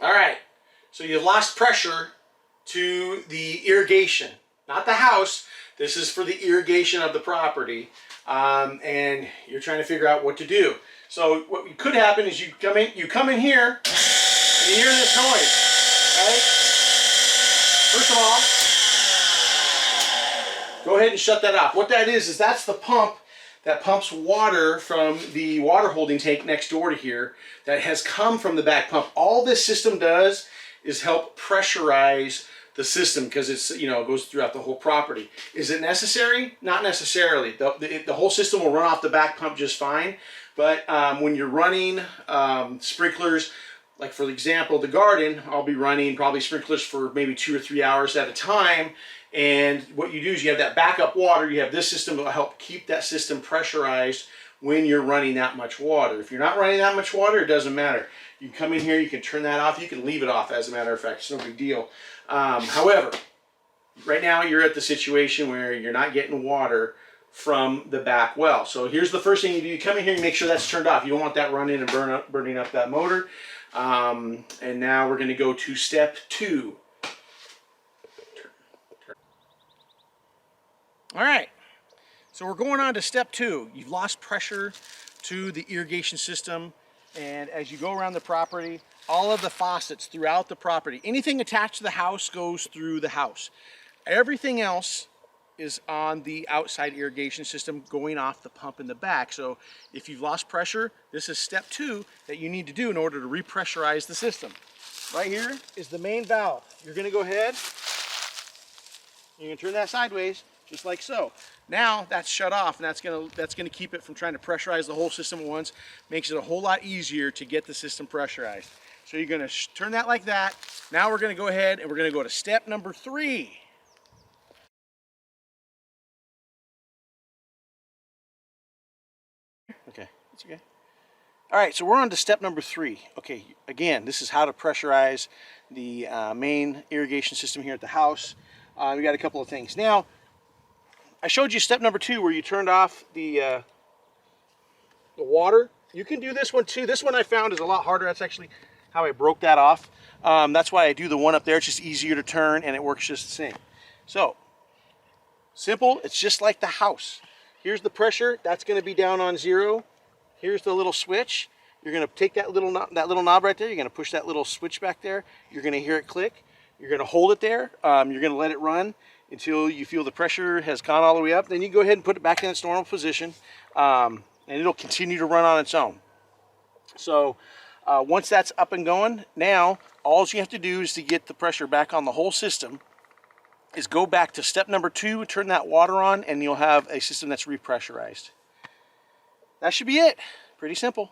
All right, so you've lost pressure to the irrigation, not the house. This is for the irrigation of the property, and you're trying to figure out what to do. So what could happen is you come in here, and you hear this noise, right? First of all, go ahead and shut that off. What that is that's the pump that pumps water from the water holding tank next door to here that has come from the back pump. All this system does is help pressurize the system because it's, you know, it goes throughout the whole property. Is it necessary? Not necessarily. The whole system will run off the back pump just fine, but when you're running sprinklers, like for example, the garden, I'll be running probably sprinklers for maybe 2 or 3 hours at a time. And what you do is you have that backup water. You have this system that will help keep that system pressurized when you're running that much water. If you're not running that much water, it doesn't matter. You can come in here, you can turn that off, you can leave it off, as a matter of fact. It's no big deal. However, right now you're at the situation where you're not getting water from the back well. So here's the first thing you do. You come in here and make sure that's turned off. You don't want that running and burning up that motor. And now we're going to go to step 2. All right, so we're going on to step 2. You've lost pressure to the irrigation system, and as you go around the property, all of the faucets throughout the property, anything attached to the house goes through the house. Everything else is on the outside irrigation system going off the pump in the back. So if you've lost pressure, this is step 2 that you need to do in order to repressurize the system. Right here is the main valve. You're going to go ahead, you can turn that sideways, just like so. Now that's shut off, and that's gonna keep it from trying to pressurize the whole system at once. Makes it a whole lot easier to get the system pressurized. So you're gonna turn that like that. Now we're gonna go ahead and we're gonna go to step number 3. Okay, that's okay. All right, so we're on to step number 3. Okay, again, this is how to pressurize the main irrigation system here at the house. We got a couple of things. Now, I showed you step number 2 where you turned off the water. You can do this one too. This one I found is a lot harder. That's actually how I broke that off. That's why I do the one up there. It's just easier to turn and it works just the same. So, simple. It's just like the house. Here's the pressure. That's going to be down on 0. Here's the little switch. You're going to take that little knob right there. You're going to push that little switch back there. You're going to hear it click. You're going to hold it there. You're going to let it run until you feel the pressure has gone all the way up. Then you go ahead and put it back in its normal position, and it'll continue to run on its own. So once that's up and going, now all you have to do is to get the pressure back on the whole system is go back to step number 2, turn that water on, and you'll have a system that's repressurized. That should be it. Pretty simple.